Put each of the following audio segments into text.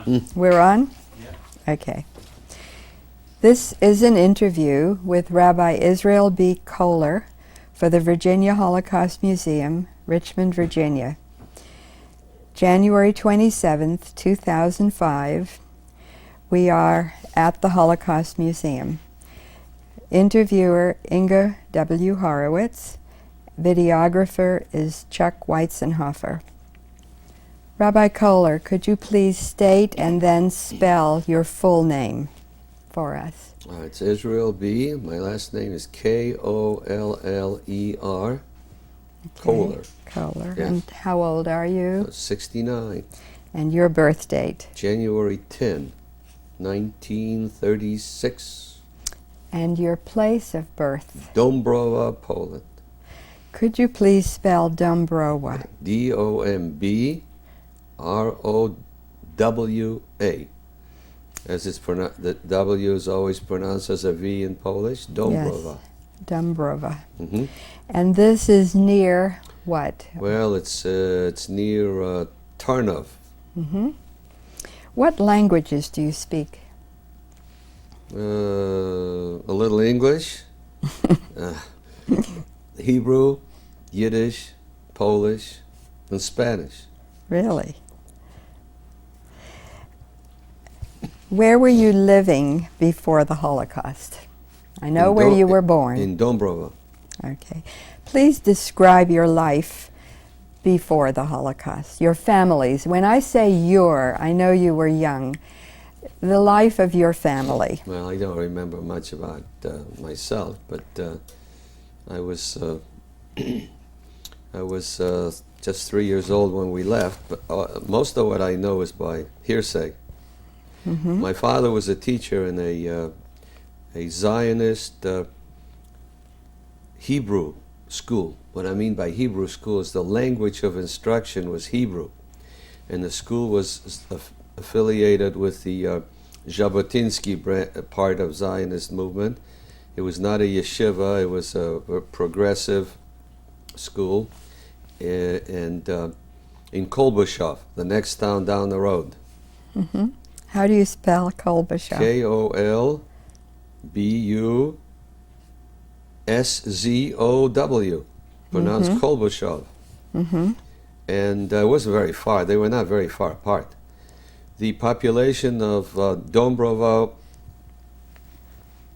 on. We're on? Yeah. Okay. This is an interview with Rabbi Israel B. Koller for the Virginia Holocaust Museum, Richmond, Virginia. January 27th, 2005. We are at the Holocaust Museum. Interviewer Inga W. Horowitz. Videographer is Chuck Weitzenhofer. Rabbi Koller, could you please state and then spell your full name for us? It's Israel B. My last name is K-O-L-L-E-R. Koller. Koller. Yes. And how old are you? 69. And your birth date? January 10, 1936. And your place of birth? Dambrova, Poland. Could you please spell Dambrova? D-O-M-B-R-O-W-A. As it's pronounced, the W is always pronounced as a V in Polish. Dambrova. Yes. Dambrova. Mm-hmm. And this is near what? Well, it's near Tarnov. Mm-hmm. What languages do you speak? A little English, Hebrew, Yiddish, Polish, and Spanish. Really? Where were you living before the Holocaust? I know where you were born. In Dambrova. Okay. Please describe your life before the Holocaust, your families. When I say your, I know you were young. The life of your family. Well, I don't remember much about myself, but I was just 3 years old when we left. But most of what I know is by hearsay. Mm-hmm. My father was a teacher in a Zionist Hebrew school. What I mean by Hebrew school is the language of instruction was Hebrew, and the school was affiliated with the Jabotinsky part of Zionist movement. It was not a yeshiva, it was a progressive school, and in Kolbashov, the next town down the road. Mm-hmm. How do you spell Kolbashov? K-O-L-B-U-S-Z-O-W, pronounced Kolbashov. Mm-hmm. And it wasn't very far. They were not very far apart. The population of Dambrova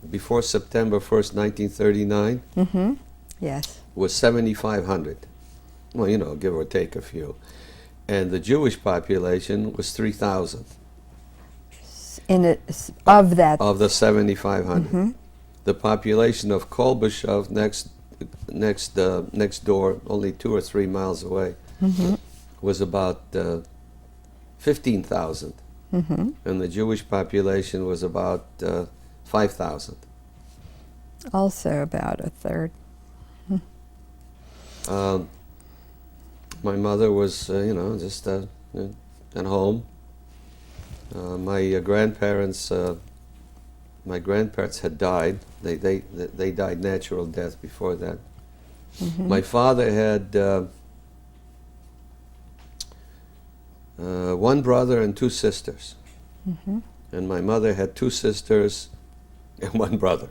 before September 1st, 1939, Mm-hmm. Yes. was 7,500. Well, you know, give or take a few. And the Jewish population was 3,000. Of that. Of the 7,500. Mm-hmm. The population of Kolbashov next door, only 2 or 3 miles away, Mm-hmm. was about 15,000. Mm-hmm. And the Jewish population was about 5,000. Also about a third. My mother was, just at home. My grandparents had died. They died natural death before that. Mm-hmm. My father had one brother and 2 sisters. Mm-hmm. And my mother had 2 sisters and 1 brother.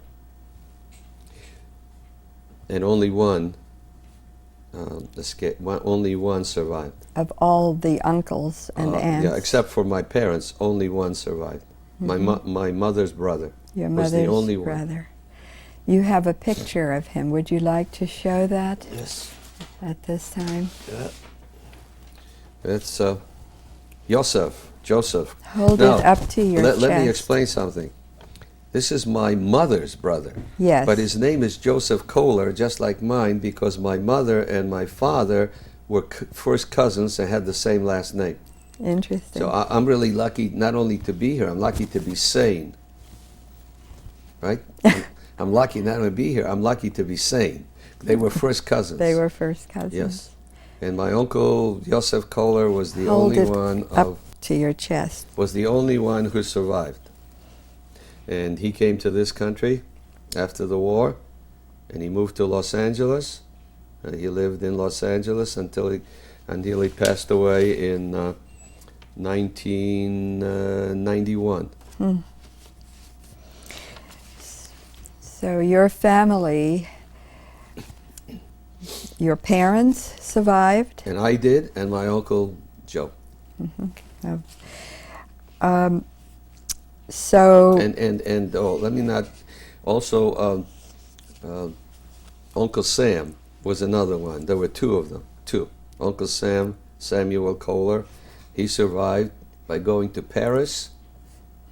And only one escaped. Only one survived. Of all the uncles and aunts. Yeah, except for my parents, only one survived. Mm-hmm. My mother's brother Your was mother's the only brother. You have a picture of him. Would you like to show that? Yes. At this time? Yeah. It's Joseph. Hold Now, it up to your chest. Let me explain something. This is my mother's brother. Yes. But his name is Joseph Koller, just like mine, because my mother and my father were first cousins and had the same last name. Interesting. So I'm really lucky not only to be here, I'm lucky to be sane. Right? I'm lucky not only to be here, I'm lucky to be sane. They were first cousins. They were first cousins. Yes. And my uncle, Joseph Koller, was the Hold only it one up to your chest. Was the only one who survived. And he came to this country after the war, and he moved to Los Angeles. He lived in Los Angeles until he passed away in 1991. So your family, your parents survived? And I did, and my uncle Joe. So And oh, let me not. Also, Uncle Sam was another one. There were two of them. Two. Uncle Sam, Samuel Koller, he survived by going to Paris,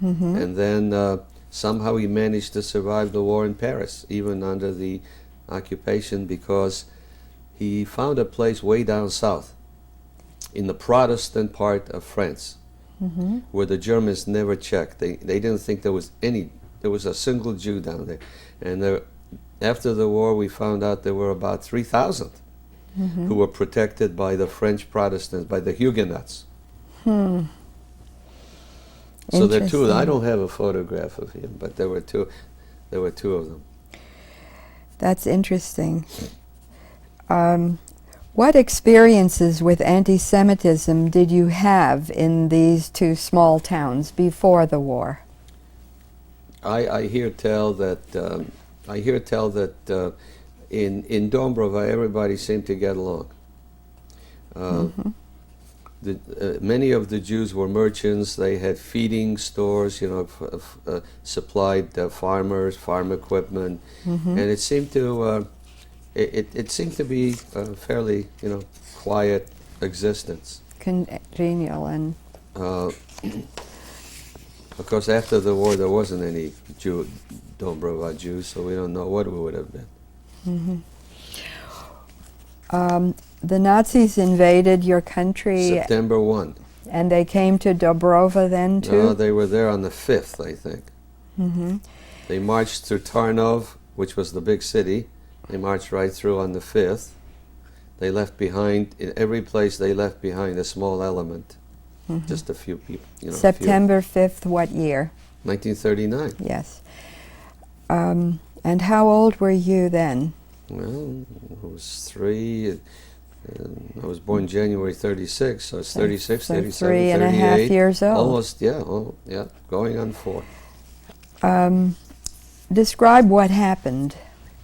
and then somehow he managed to survive the war in Paris, even under the occupation, because he found a place way down south, in the Protestant part of France, where the Germans never checked. They didn't think there was a single Jew down there. And after the war, we found out there were about 3,000 who were protected by the French Protestants, by the Huguenots. So there are two. I don't have a photograph of him, but there were two. There were two of them. That's interesting. What experiences with anti-Semitism did you have in these two small towns before the war? I hear tell that in Dambrova everybody seemed to get along. Many of the Jews were merchants. They had feeding stores, supplied farmers, farm equipment, and it seemed to be a fairly quiet existence. Congenial and. Of course, after the war, there wasn't any Dambrova Jews, so we don't know what it would have been. The Nazis invaded your country. September 1. And they came to Dambrova then too? No, they were there on the 5th, I think. They marched through Tarnov, which was the big city. They marched right through on the 5th. They left behind, in every place they left behind a small element. Just a few people. September 5th, what year? 1939. Yes. And how old were you then? Well, I was 3. I was born January 36, so it's 36, 37, 3 and 38. a half years old. Almost, going on 4. Describe what happened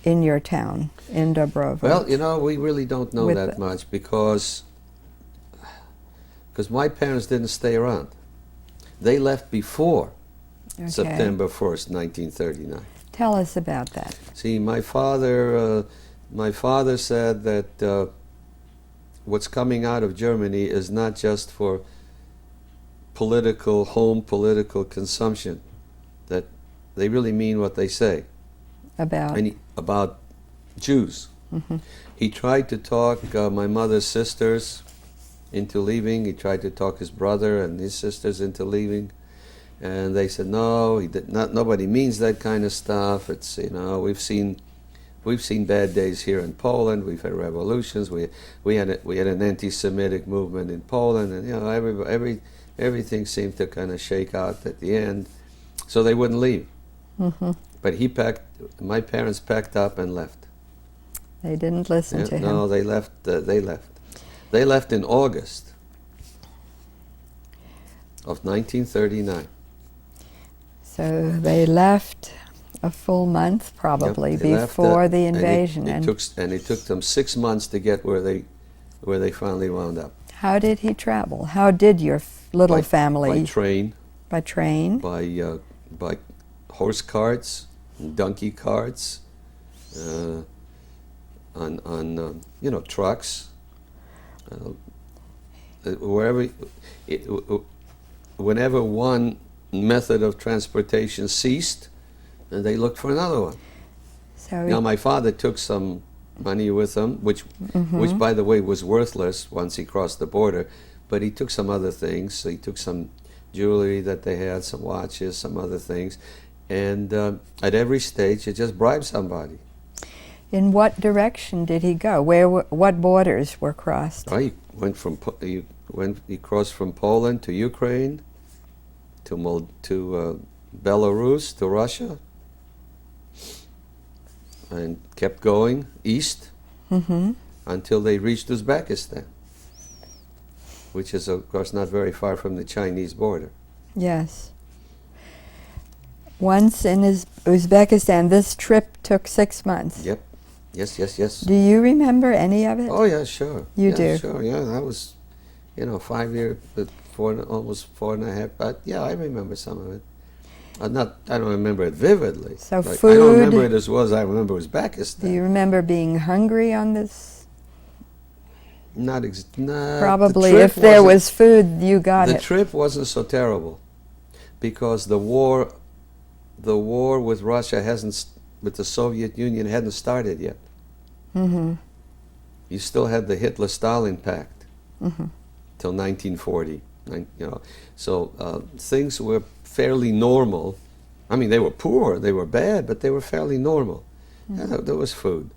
in your town, in Dambrova. Well, we really don't know that much because my parents didn't stay around. They left before September 1st, 1939. Tell us about that. See, my father said that what's coming out of Germany is not just for political consumption, that they really mean what they say. About Jews. He tried to talk my mother's sisters into leaving. He tried to talk his brother and his sisters into leaving, and they said no. Nobody means that kind of stuff. It's we've seen bad days here in Poland. We've had revolutions. We had an anti-Semitic movement in Poland, and everything seemed to kind of shake out at the end. So they wouldn't leave. But my parents packed up and left. They didn't listen to him. No, they left. They left in August of 1939. So they left a full month probably before the invasion. It took them 6 months to get where they finally wound up. How did he travel? How did your little family? By train. By train? By horse carts, donkey carts, on trucks. Whenever one method of transportation ceased, they looked for another one. Now my father took some money with him, which by the way was worthless once he crossed the border, but he took some other things. So he took some jewelry that they had, some watches, some other things, and at every stage he just bribed somebody. In what direction did he go? What borders were crossed? He crossed from Poland to Ukraine, to Belarus, to Russia, and kept going east until they reached Uzbekistan. which is, of course, not very far from the Chinese border. Yes. Once in Uzbekistan, this trip took 6 months. Yep. Yes, yes, yes. Do you remember any of it? Oh, yeah, sure. You yeah, do? Sure, yeah. That was, 5 years, but almost 4.5. But yeah, I remember some of it. I don't remember it vividly. So like, food. I don't remember it as well as I remember Uzbekistan. Do you remember being hungry on this? Not Probably, if there was food, you got it. The trip wasn't so terrible, because the war with Russia with the Soviet Union hadn't started yet. Mm-hmm. You still had the Hitler-Stalin Pact Mm-hmm. till 1940. So things were fairly normal. I mean, they were poor, they were bad, but they were fairly normal. Mm-hmm. Yeah, there was food.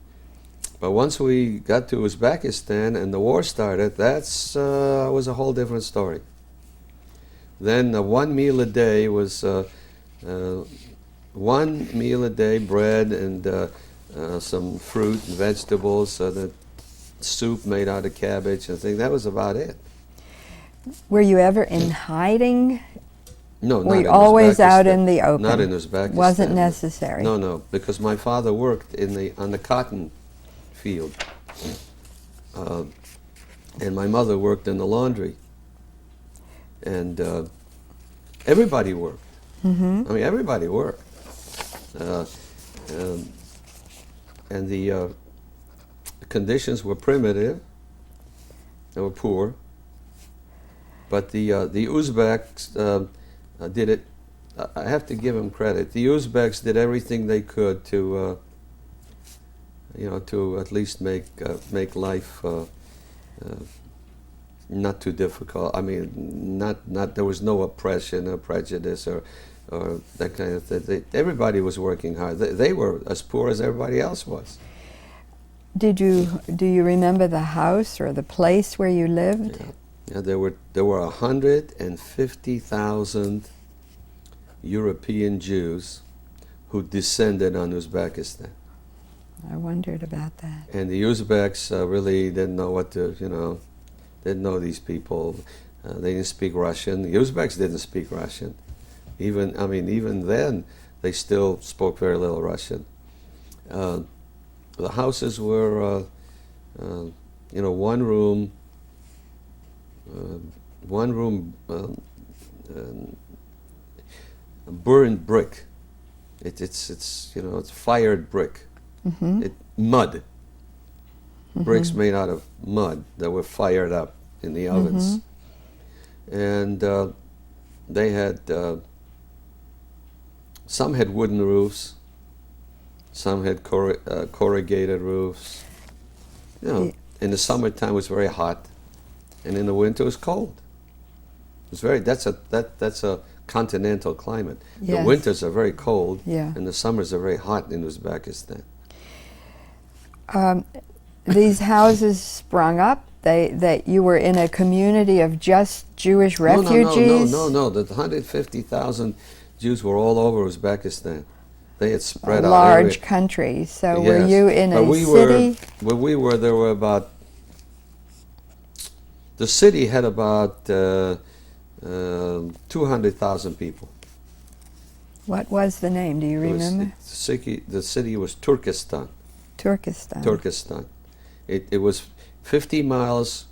But once we got to Uzbekistan and the war started, that's was a whole different story. Then 1 meal a day was 1 meal a day, bread and some fruit and vegetables, the soup made out of cabbage and things. That was about it. Were you ever in hiding? No, not Were in you always out Uzbekistan. in the open? Not in Uzbekistan. Wasn't necessary. No, because my father worked on the cotton field, and my mother worked in the laundry, and everybody worked. Mm-hmm. I mean, everybody worked, and the conditions were primitive. They were poor, but the Uzbeks did it. I have to give them credit. The Uzbeks did everything they could to at least make life not too difficult. I mean, not there was no oppression or prejudice or that kind of thing. Everybody was working hard. They were as poor as everybody else was. Do you remember the house or the place where you lived? Yeah, there were 150,000 European Jews who descended on Uzbekistan. I wondered about that. And the Uzbeks really didn't know didn't know these people. They didn't speak Russian. The Uzbeks didn't speak Russian. Even then, they still spoke very little Russian. The houses were, one room, burned brick. It's fired brick. Mm-hmm. Mud. Mm-hmm. Bricks made out of mud that were fired up in the ovens. Mm-hmm. And they had, some had wooden roofs, some had corrugated roofs. In the summertime it was very hot, and in the winter it was cold. It was that's a continental climate. Yes. The winters are very cold, Yeah. and the summers are very hot in Uzbekistan. These houses sprung up. That you were in a community of just Jewish refugees? No. The 150,000 Jews were all over Uzbekistan. They had spread a out. large country. So Yes. were you in a city? Where we were, there were about. The city had about 200,000 people. What was the name? Do you remember? The city was Turkestan. Turkestan. It was 50 miles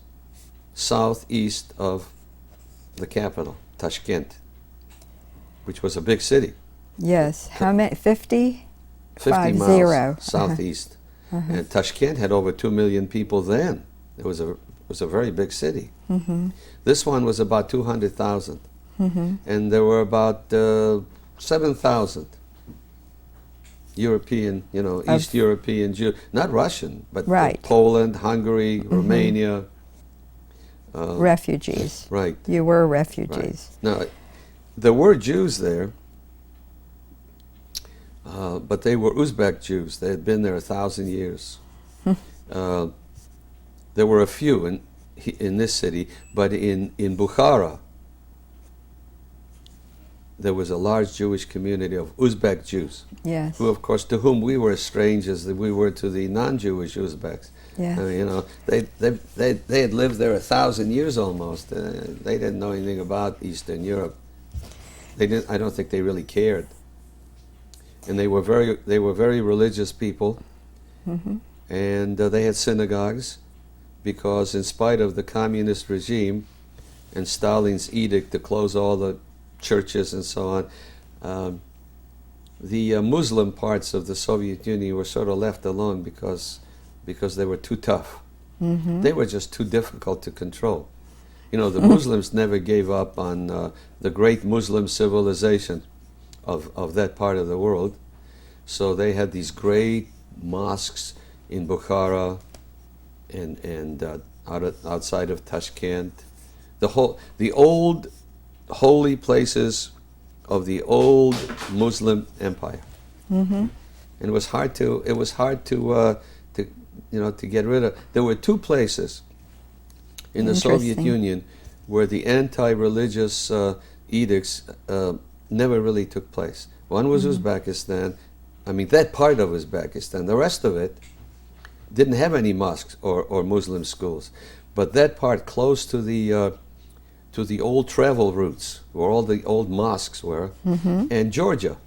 southeast of the capital, Tashkent, which was a big city. Yes. How many? 50? 50 miles 50. southeast. And Tashkent had over 2 million people then. It was a very big city. Mm-hmm. This one was about 200,000. Mm-hmm. And there were about 7,000 European, East European Jews, not Russian, but Right. Poland, Hungary, Romania. Refugees. Right. You were refugees. Right. Now, there were Jews there, but they were Uzbek Jews. They had been there 1,000 years. There were a few in this city, but in Bukhara, there was a large Jewish community of Uzbek Jews, Yes. who, of course, to whom we were as strange as we were to the non-Jewish Uzbeks. Yes. I mean, you know, they had lived there 1,000 years almost. They didn't know anything about Eastern Europe. They didn't. I don't think they really cared. And they were very religious people, Mm-hmm. and they had synagogues, because in spite of the communist regime and Stalin's edict to close all the churches and so on, the Muslim parts of the Soviet Union were sort of left alone because they were too tough. Mm-hmm. They were just too difficult to control. You know, the Muslims never gave up on the great Muslim civilization of that part of the world. So they had these great mosques in Bukhara and outside of Tashkent. The old holy places of the old Muslim empire. Mm-hmm. And it was hard to get rid of. There were two places in the Soviet Interesting. Union where the anti-religious edicts never really took place. One was Uzbekistan. I mean, that part of Uzbekistan. The rest of it didn't have any mosques or Muslim schools. But that part close to the old travel routes, where all the old mosques were, Mm-hmm. and Georgia,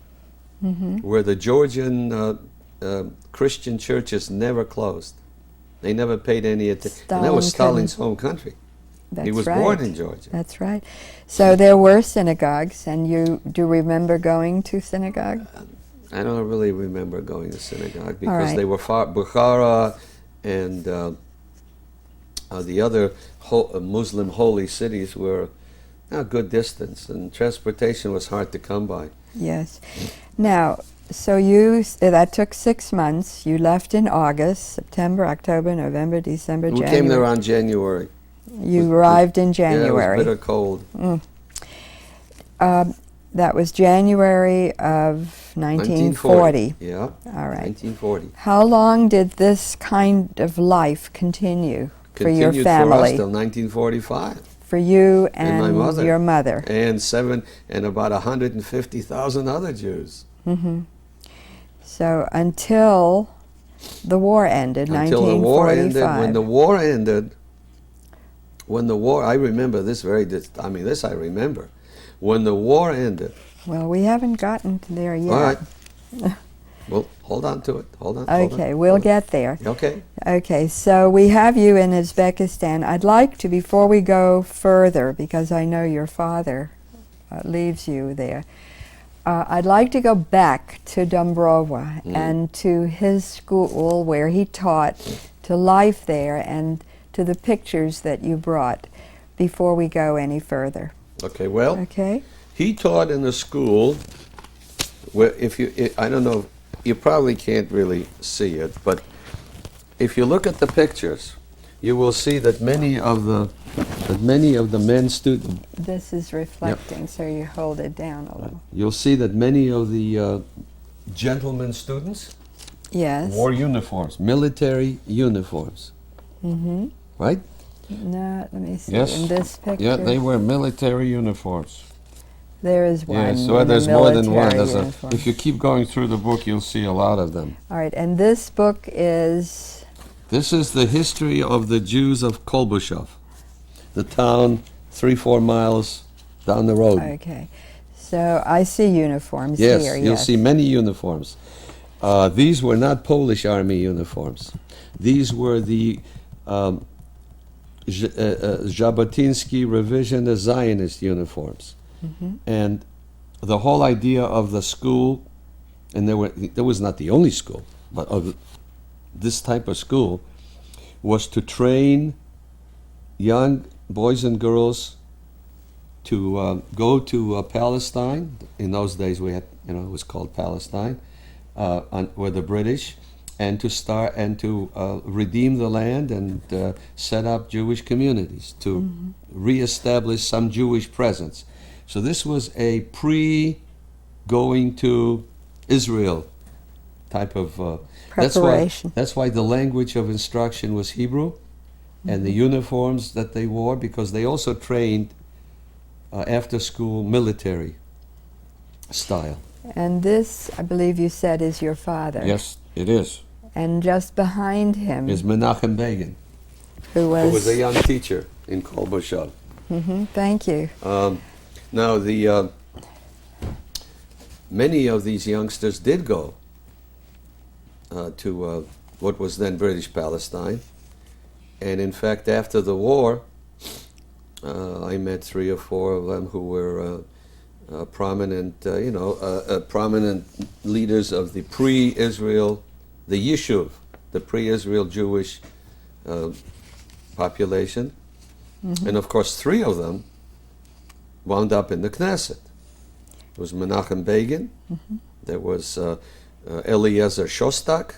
Mm-hmm. where the Georgian Christian churches never closed. They never paid any attention. And that was Stalin Stalin's home country. That's He was right. born in Georgia. That's right. So there were synagogues, and you do remember going to synagogue? I don't really remember going to synagogue because right. they were far. Bukhara and the other Muslim holy cities were a good distance, and transportation was hard to come by. Yes. Now, so that took 6 months. You left in August, September, October, November, December, We January. came there on January. You arrived in Yeah, January. it was bitter cold. That was January of 1940. Yeah, All right. 1940. How long did this kind of life continue for your Continued family? for us till 1945. For you And my and mother. your mother. And about 150,000 other Jews. Mm-hmm. So until the war ended, Until the war 1945. ended. When the war, I remember this this I remember. When the war ended. Well, we haven't gotten to there yet. All right. Well, hold on to it. Hold on. Okay, we'll get there. Okay. Okay, so we have you in Uzbekistan. I'd like to, before we go further, because I know your father leaves you there, I'd like to go back to Dambrova and to his school where he taught, to life there, and to the pictures that you brought before we go any further. Okay, well, Okay? he taught in a school where I don't know, you probably can't really see it, but if you look at the pictures, you will see that many of the men students, This is reflecting, so you hold it down a little. you'll see that many of the gentlemen students Yes. wore uniforms, military uniforms, Mm-hmm. right? No, let me see. Yes. In this picture, Yeah, they wear military uniforms. there is one. Yes, well, in a there's more than one. military There's uniform. if you keep going through the book, you'll see a lot of them. All right, and this book is This is the history of the Jews of Kolbushov, the town 3-4 miles down the road. okay. So I see uniforms Yes, here. you'll Yes. see many uniforms. These were not Polish army uniforms. These were the Jabotinsky revisionist Zionist uniforms. Mm-hmm. And the whole idea of the school, and there was not the only school, but of this type of school, was to train young boys and girls to go to Palestine. In those days, we had, it was called Palestine, were the British, and to redeem the land and set up Jewish communities, to reestablish some Jewish presence. So this was a pre-going to Israel type of Preparation. That's why the language of instruction was Hebrew, and the uniforms that they wore, because they also trained after school military style. And this, I believe you said, is your father. Yes, it is. And just behind him Is Menachem Begin, who who was a was... young teacher in Kol Bashar. Thank you. Now, many of these youngsters did go to what was then British Palestine. And in fact, after the war, I met 3 or 4 of them who were prominent, prominent leaders of the pre-Israel, the Yishuv, the pre-Israel Jewish population. And of course, 3 of them wound up in the Knesset. It was Menachem Begin, there was Eliezer Shostak,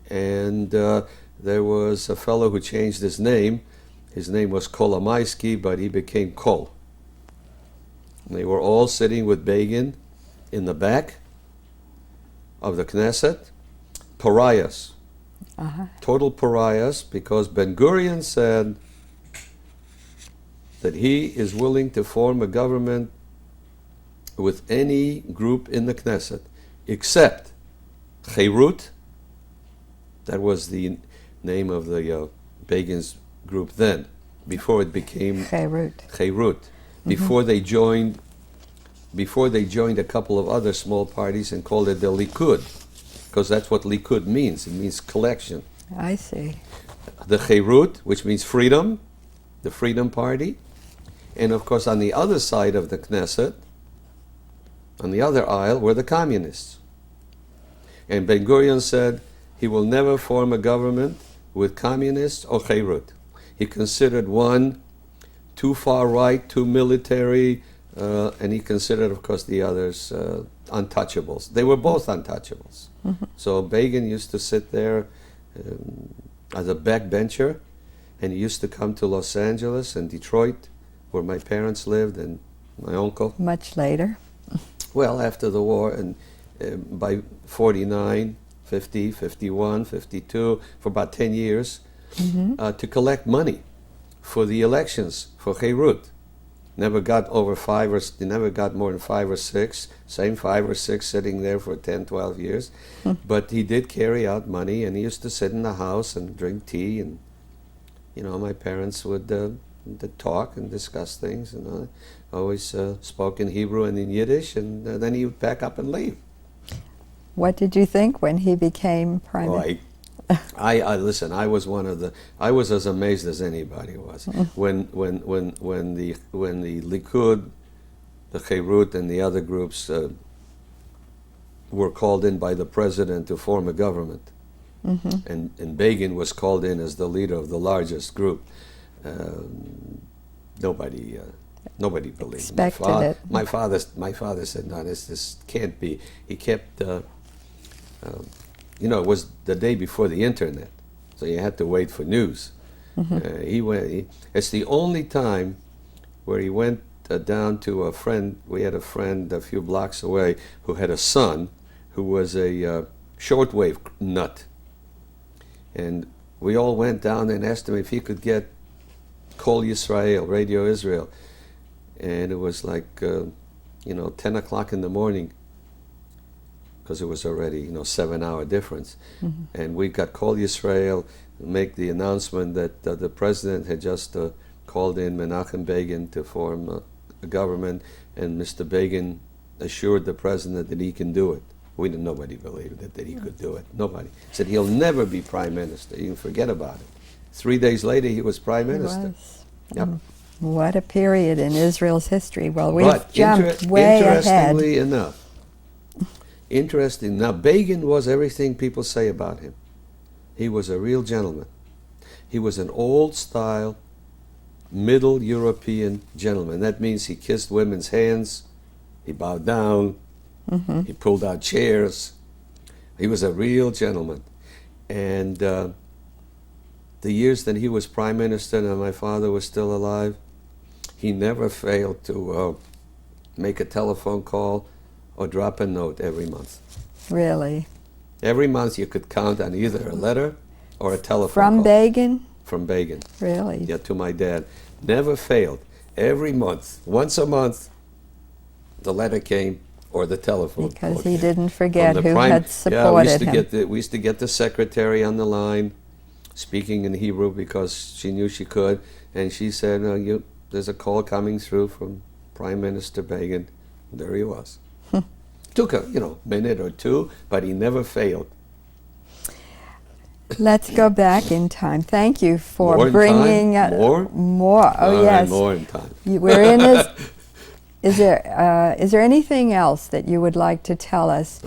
and there was a fellow who changed his name. His name was Kolomaisky, but he became Kol. And they were all sitting with Begin in the back of the Knesset, pariahs, total pariahs, because Ben Gurion said that he is willing to form a government with any group in the Knesset, except Cherut, that was the name of the Begin's group then, before it became Cherut. Before they joined a couple of other small parties and called it the Likud, because that's what Likud means. It means collection. I see. The Cherut, which means freedom, the Freedom Party, and of course on the other side of the Knesset, on the other aisle, were the communists. And Ben Gurion said he will never form a government with communists or Cherut. He considered one too far right, too military, and he considered, of course, the others untouchables. They were both untouchables. So Begin used to sit there as a backbencher, and he used to come to Los Angeles and Detroit, where my parents lived, and my uncle. Much later. Well, after the war, and by 49, 50, 51, 52, for about 10 years, to collect money for the elections for Cherut. Never got over 5 or never got more than 5 or 6. Same 5 or 6 sitting there for 10, 12 years. But he did carry out money, and he used to sit in the house and drink tea, and my parents would talk and discuss things, and always spoke in Hebrew and in Yiddish, and then he would pack up and leave. What did you think when he became prime minister? I listen. I was as amazed as anybody was when the Likud, the Cherut, and the other groups were called in by the president to form a government, and Begin was called in as the leader of the largest group. Nobody believed. Expected it. My father said, "No, this can't be." He kept. It was the day before the internet, so you had to wait for news. It's the only time where he went down to a friend. We had a friend a few blocks away who had a son who was a shortwave nut. And we all went down and asked him if he could get Kol Yisrael, Radio Israel. And it was like, 10 o'clock in the morning, because it was already, 7-hour difference. And we got Kol Yisrael make the announcement that the president had just called in Menachem Begin to form a government, and Mr. Begin assured the president that he can do it. Nobody believed that he could do it. Nobody. Said he'll never be prime minister. You can forget about it. 3 days later, he was prime minister. Yep. What a period in Israel's history. Well, we've jumped way ahead. Interesting. Now, Begin was everything people say about him. He was a real gentleman. He was an old-style, Middle European gentleman. That means he kissed women's hands, he bowed down, he pulled out chairs. He was a real gentleman. And the years that he was prime minister and my father was still alive, he never failed to make a telephone call or drop a note every month. Really? Every month you could count on either a letter or a telephone call. From Begin? From Begin. Really? Yeah, to my dad. Never failed. Every month, once a month, the letter came, or the telephone Because book. he didn't forget From the who prime- had supported him. We used to get the secretary on the line, speaking in Hebrew because she knew she could, and she said, "There's a call coming through from Prime Minister Begin." There he was. Took a minute or two, but he never failed. Let's go back in time. Thank you for More in bringing time? More? more. Oh All right, yes, more in time. We're in this. Is there anything else that you would like to tell us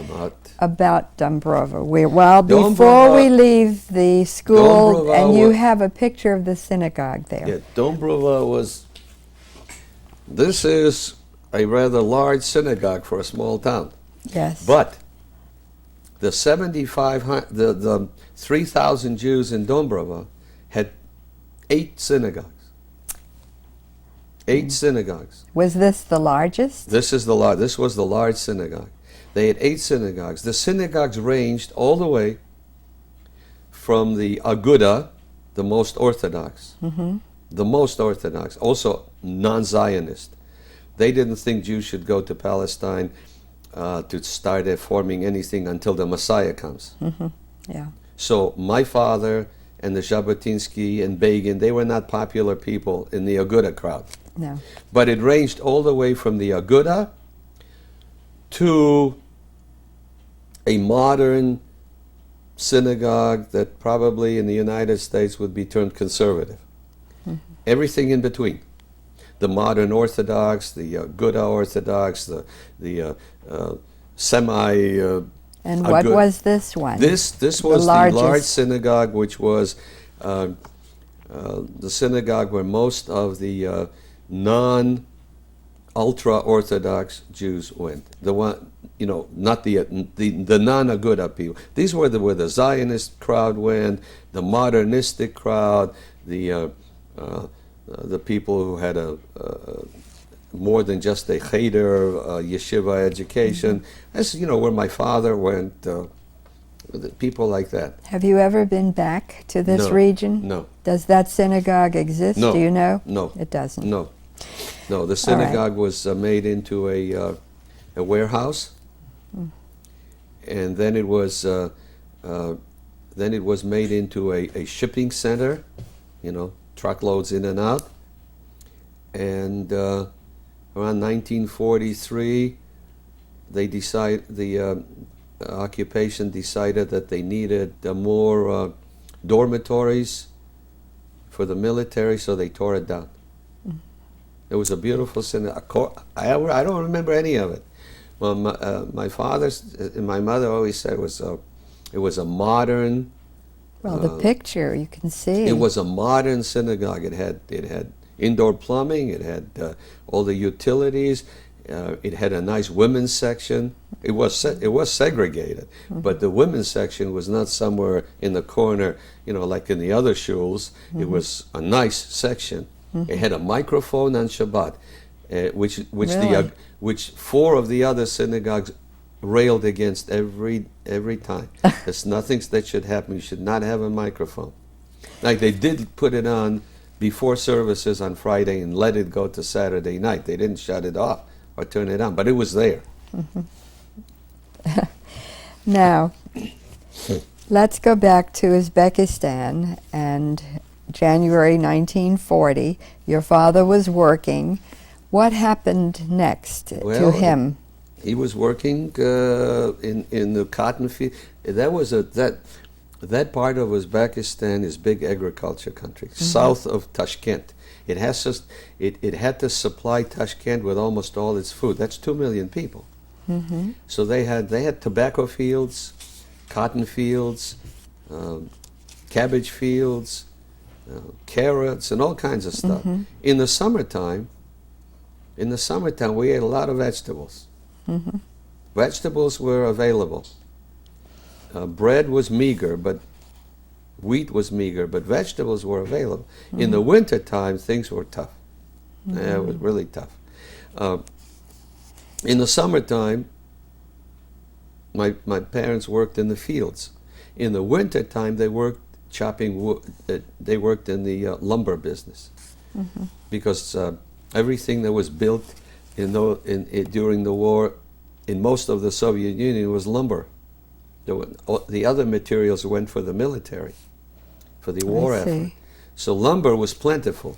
about Dambrova? Before we leave the school, Dambrova and you have a picture of the synagogue there. Yeah, Dambrova was. This is a rather large synagogue for a small town. Yes. But the 3,000 Jews in Dambrova had 8 synagogues. 8 synagogues. Was this the largest? This was the large synagogue. They had 8 synagogues. The synagogues ranged all the way from the Aguda, the most Orthodox, the most Orthodox, also non-Zionist. They didn't think Jews should go to Palestine to start forming anything until the Messiah comes. Yeah. So my father and the Jabotinsky and Begin, they were not popular people in the Aguda crowd. No. But it ranged all the way from the Aguda to a modern synagogue that probably in the United States would be termed conservative. Everything in between. The modern Orthodox, the Aguda Orthodox, the semi And what Aguda. was this one? This was the large synagogue, which was the synagogue where most of the non-ultra-Orthodox Jews went. The one, not the non-Aguda people. These were where the Zionist crowd went, the modernistic crowd, the people who had more than just a cheder, yeshiva education. That's where my father went. People like that. Have you ever been back to this No, region? no. Does that synagogue exist? No. Do you know? No. It doesn't. No. The synagogue was made into a warehouse, and then it was made into a shipping center. Truckloads in and out. And around 1943, the occupation decided that they needed more dormitories for the military, so they tore it down. It was a beautiful synagogue. I don't remember any of it. Well, my father and my mother always said it was a modern. Well, the picture you can see. It was a modern synagogue. It had indoor plumbing. It had all the utilities. It had a nice women's section. It was segregated, but the women's section was not somewhere in the corner, like in the other shuls. It was a nice section. It had a microphone on Shabbat, which Really? which 4 of the other synagogues railed against every time. There's nothing that should happen. You should not have a microphone. Like they did put it on before services on Friday and let it go to Saturday night. They didn't shut it off or turn it on, but it was there. Now, let's go back to Uzbekistan, and January 1940, your father was working. What happened next to him? He was working in the cotton field. That part of Uzbekistan is big agriculture country, south of Tashkent. It had to supply Tashkent with almost all its food. That's 2 million people. So they had tobacco fields, cotton fields, cabbage fields, carrots, and all kinds of stuff. In the summertime, we ate a lot of vegetables. Vegetables were available. Bread was meager, but wheat was meager, but vegetables were available. In the wintertime, things were tough. It was really tough. In the summertime, my parents worked in the fields. In the wintertime, they worked chopping wood. They worked in the lumber business because everything that was built during the war in most of the Soviet Union was lumber. The other materials went for the military, for the war effort. So lumber was plentiful.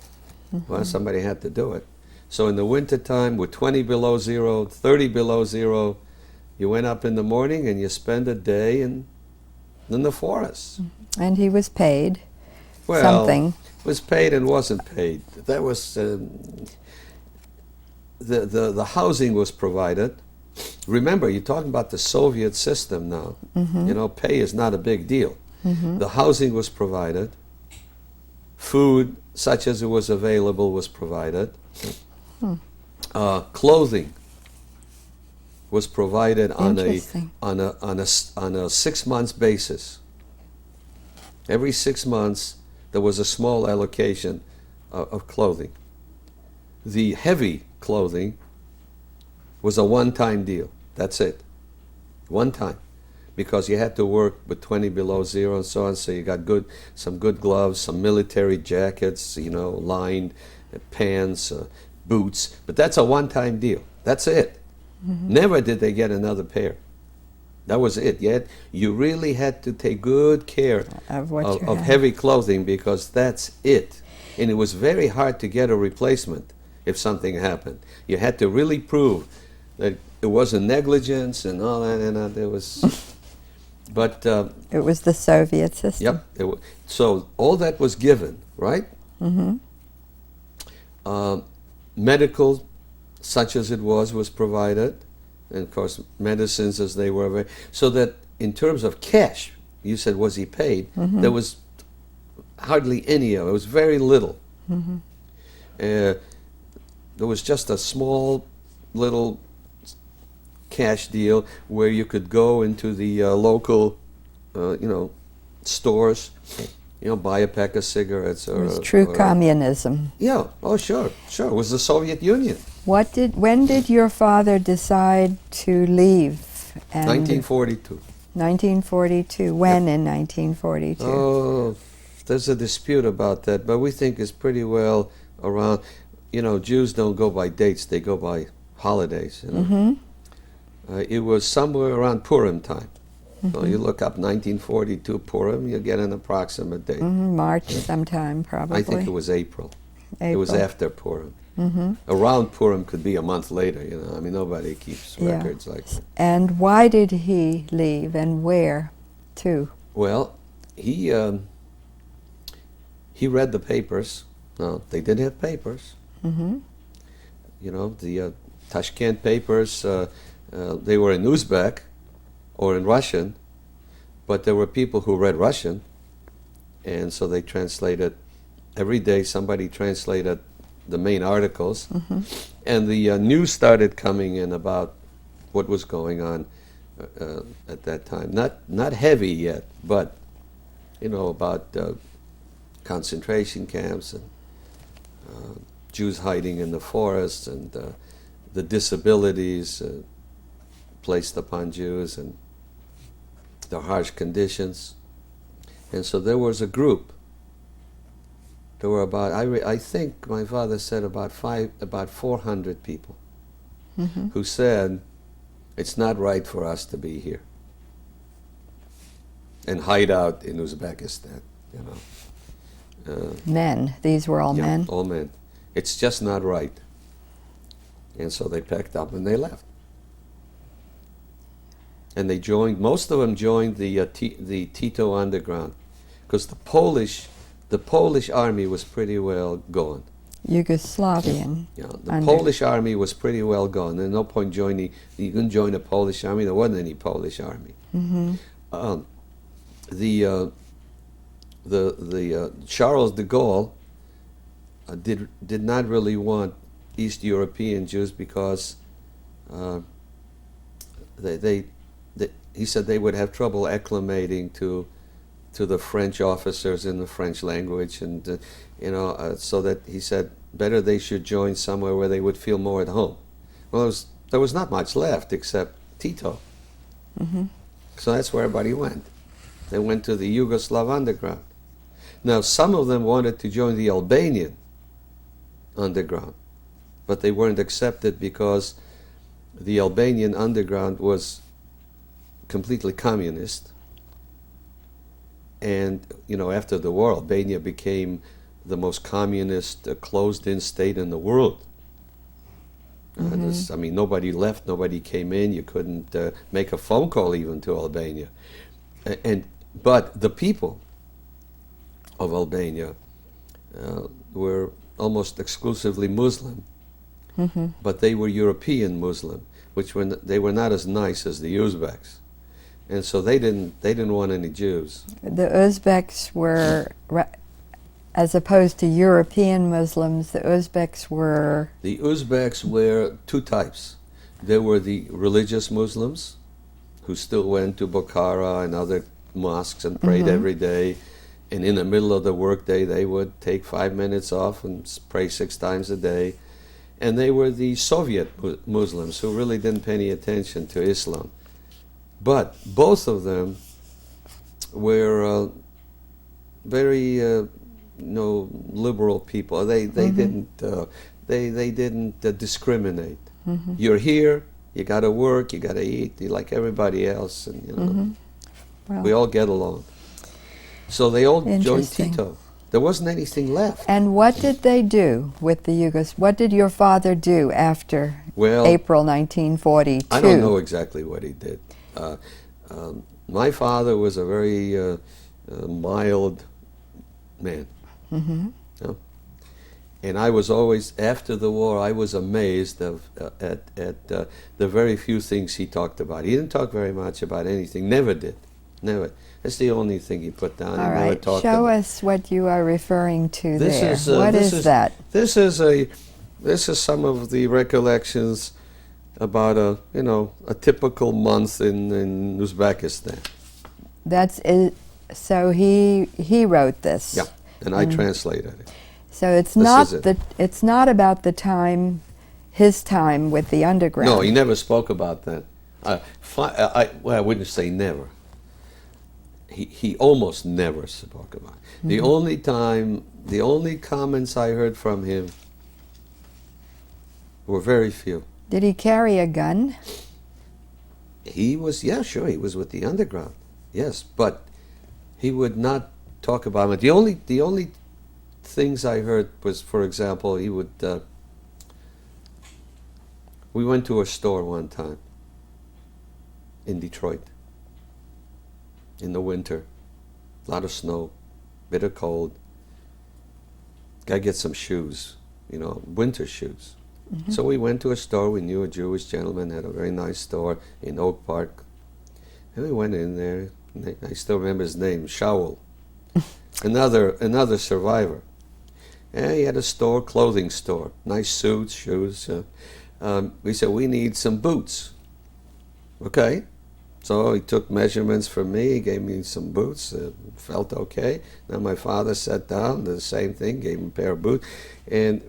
Well, somebody had to do it. So in the wintertime, with 20 below zero, 30 below zero, you went up in the morning and you spent a day in the forest. And he was paid something. Was paid and wasn't paid. That was the housing was provided. Remember, you're talking about the Soviet system now. You know, pay is not a big deal. The housing was provided. Food, such as it was available, was provided. Clothing was provided on a 6 months basis. Every 6 months there was a small allocation of clothing. The heavy clothing was a one-time deal. That's it. One time. Because you had to work with 20 below zero and so on, so you got some good gloves, some military jackets, you know, lined pants, boots. But that's a one-time deal. That's it. Never did they get another pair. That was it. Yet you really had to take good care of heavy clothing, because that's it. And it was very hard to get a replacement if something happened. You had to really prove that it wasn't negligence and all that, and there was. But it was the Soviet system. Yep. So all that was given, right? Medical, such as it was provided, and of course medicines as they were. So that in terms of cash, you said, was he paid? There was hardly any of it. It was very little. There was just a small little cash deal where you could go into the local, stores, buy a pack of cigarettes. It was true communism. Yeah. Oh, sure. It was the Soviet Union. When did your father decide to leave? 1942. 1942. When in 1942? Oh, there's a dispute about that, but we think it's pretty well around. Jews don't go by dates; they go by holidays. It was somewhere around Purim time. So you look up 1942 Purim, you get an approximate date. March sometime, probably. I think it was April. It was after Purim. Around Purim could be a month later. Nobody keeps records like that. And why did he leave, and where to? Well, he read the papers. No, they didn't have papers. The Tashkent papers, they were in Uzbek or in Russian, but there were people who read Russian, and so they translated. Every day somebody translated the main articles, and the news started coming in about what was going on at that time. Not heavy yet, but about concentration camps and Jews hiding in the forests, and the disabilities placed upon Jews and the harsh conditions. And so there was a group. There were about, I think my father said about 400 people who said, it's not right for us to be here and hide out in Uzbekistan, Men. These were all men? All men. It's just not right. And so they packed up and they left. And they joined, most of them joined the Tito underground, because the Polish army was pretty well gone. Yugoslavian. The Polish army was pretty well gone. There's no point joining. You couldn't join a Polish army. There wasn't any Polish army. The Charles de Gaulle did not really want East European Jews, because he said they would have trouble acclimating to the French officers in the French language, and so that he said better they should join somewhere where they would feel more at home. Well, there was not much left except Tito. So that's where everybody went. They went to the Yugoslav underground. Now, some of them wanted to join the Albanian underground, but they weren't accepted because the Albanian underground was completely communist. And, you know, after the war, Albania became the most communist, closed-in state in the world. I mean, nobody left, nobody came in. You couldn't make a phone call even to Albania. But the people of Albania were almost exclusively Muslim, but they were European Muslim, which they were not as nice as the Uzbeks, and so they didn't want any Jews. The Uzbeks were, as opposed to European Muslims, the Uzbeks were... The Uzbeks were two types. There were the religious Muslims, who still went to Bukhara and other mosques and prayed every day, and in the middle of the workday they would take 5 minutes off and pray 6 times a day. And they were the Soviet Muslims who really didn't pay any attention to Islam. But both of them were very liberal people. They didn't discriminate. You're here, you got to work, you got to eat, you're like everybody else, and you know, Well, we all get along. So they all joined Tito. There wasn't anything left. and what did they do with the Yugos? What did your father do after April 1942? I don't know exactly what he did. My father was a very mild man. You know? And I was always, after the war, I was amazed at the very few things he talked about. He didn't talk very much about anything, never did, never. That's the only thing he put down. All He never right, talked show about. us what you are referring to This there. is, What is that? This is some of the recollections about a typical month in Uzbekistan. That's it. So he wrote this. Yeah, and I translated it. So it's This not is it. it's not about the time, his time with the underground. No, he never spoke about that. Well, I wouldn't say never. He almost never spoke about it. The only comments I heard from him were very few. Did he carry a gun? He was, yeah, sure, he was with the underground, yes, but he would not talk about it. The only things I heard was, for example, he would. We went to a store one time in Detroit in the winter, a lot of snow, bitter cold. Gotta get some shoes, winter shoes. So we went to a store. We knew a Jewish gentleman had a very nice store in Oak Park. And we went in there. And I still remember his name, Shaul, another survivor. And he had a store, clothing store, nice suits, shoes. We said, we need some boots. Okay. So he took measurements from me. He gave me some boots. Felt okay. Now my father sat down, did the same thing, gave him a pair of boots. And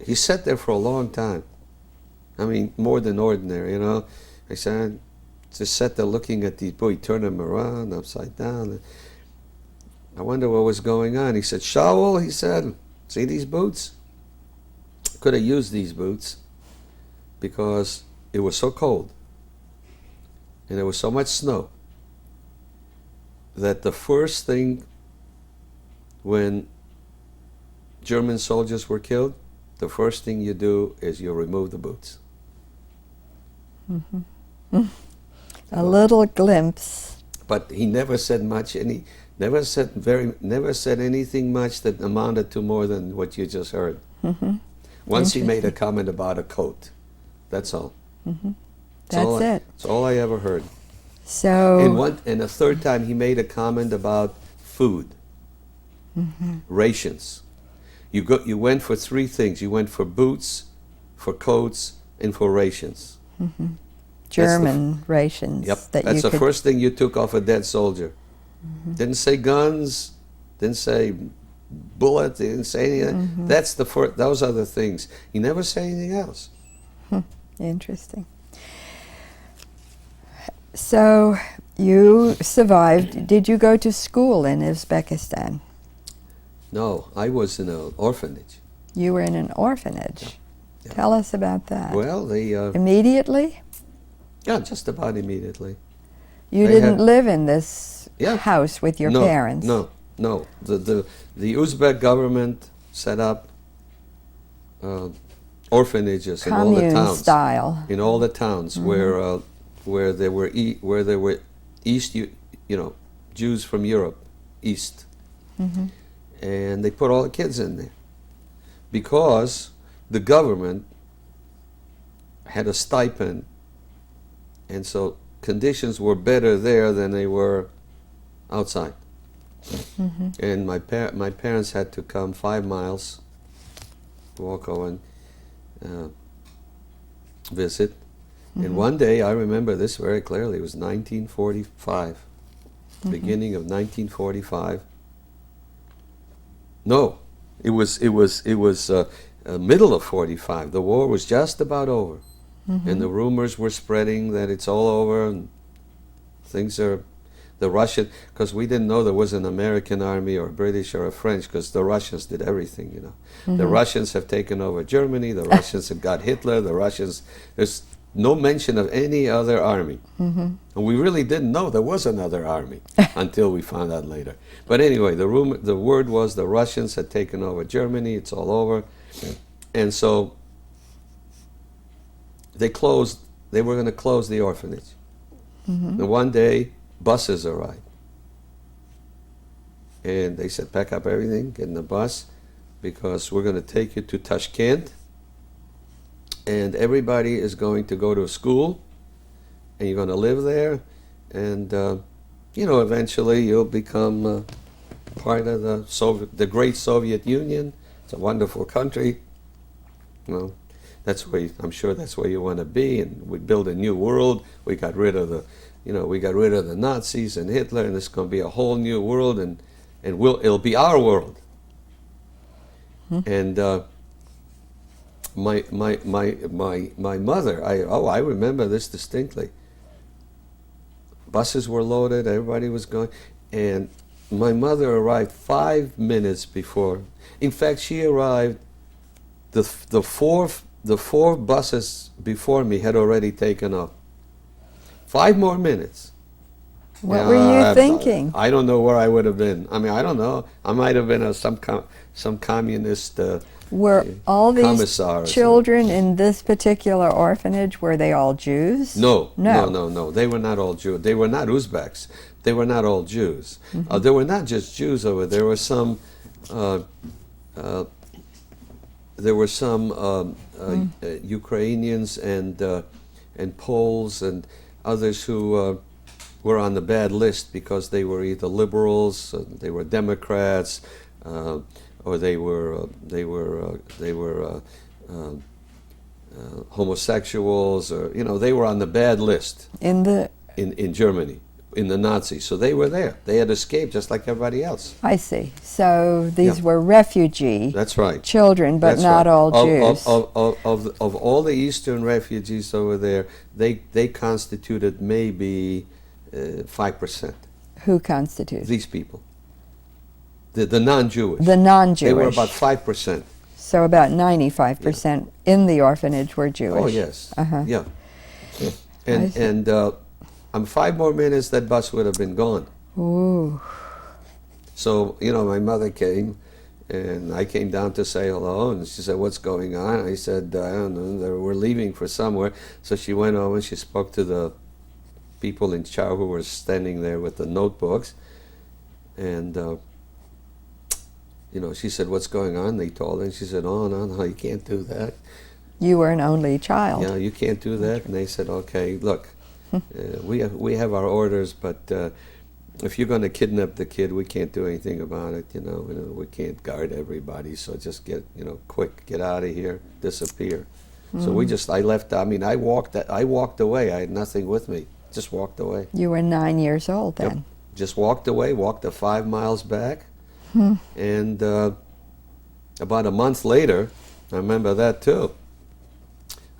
he sat there for a long time. I mean, more than ordinary, I said, just sat there looking at these boots. He turned them around, upside down. I wonder what was going on. He said, Shaul, he said, see these boots? Could have used these boots because it was so cold and there was so much snow that the first thing when German soldiers were killed, the first thing you do is you remove the boots. A little glimpse. But he never said much, and he never said anything much that amounted to more than what you just heard. Once he made a comment about a coat. That's all. That's it. That's all I ever heard. So. And a third time he made a comment about food, rations. You went for 3 things. You went for boots, for coats, and for rations. German rations. Yep, that's the first thing you took off a dead soldier. Didn't say guns, didn't say bullets, didn't say anything. That's the first. Those are the things. He never said anything else. Interesting. So you survived. Did you go to school in Uzbekistan? No, I was in an orphanage. You were in an orphanage. Tell us about that. Well, they Immediately? yeah, just about immediately. You They didn't had- live in this Yeah. house with your no, parents? No. The Uzbek government set up orphanages in all the Commune towns. style. In all the towns where there were East, Jews from Europe, East, and they put all the kids in there because the government had a stipend, and so conditions were better there than they were outside. And my parents had to come 5 miles, walk over and visit. And one day, I remember this very clearly, it was 1945, beginning of 1945. No, it was middle of 45. The war was just about over. And the rumors were spreading that it's all over and things are, the Russian, because we didn't know there was an American army or a British or a French, because the Russians did everything, The Russians have taken over Germany, the Russians have got Hitler, there's no mention of any other army. And we really didn't know there was another army until we found out later. But anyway, the word was the Russians had taken over Germany, it's all over. And so they were going to close the orphanage. And one day, buses arrived. And they said, pack up everything, get in the bus, because we're going to take you to Tashkent. And everybody is going to go to school, and you're going to live there. And, eventually you'll become part of the great Soviet Union. It's a wonderful country. I'm sure that's where you want to be, and we build a new world. We got rid of the Nazis and Hitler, and it's going to be a whole new world, and it'll be our world. And my mother, I remember this distinctly. Buses were loaded, everybody was going, and my mother arrived 5 minutes before. In fact, she arrived. The four buses before me had already taken off. 5 more minutes. What were you thinking? I don't know where I would have been. I mean, I don't know. I might have been some communist Were all these commissars. children in this particular orphanage, were they all Jews? No. They were not all Jews. They were not Uzbeks. They were not all Jews. There were not just Jews over there. There were some. Ukrainians and Poles and others who were on the bad list because they were either liberals, they were Democrats, or they were homosexuals, or they were on the bad list in Germany. In the Nazis, so they were there. They had escaped just like everybody else. I see. So these were refugee That's right. children, but That's not right. all Jews. Of all the Eastern refugees over there, they constituted maybe 5%. Who constituted? These people, the non-Jewish. The non-Jewish. They were about 5%. So about 95% in the orphanage were Jewish. Oh yes. Uh-huh. Yeah. And 5 more minutes, that bus would have been gone. Ooh. So, my mother came, and I came down to say hello, and she said, what's going on? I said, I don't know, we're leaving for somewhere. So she went over and she spoke to the people in charge who were standing there with the notebooks. And, she said, what's going on? They told her, and she said, oh, no, you can't do that. You were an only child. Yeah, you can't do that. And they said, okay, look. We have our orders, but if you're going to kidnap the kid, we can't do anything about it. We can't guard everybody. So just get get out of here, disappear. So I left. I mean, I walked away. I had nothing with me. Just walked away. You were 9 years old then. Yep. Just walked away. Walked the 5 miles back, and about a month later, I remember that too.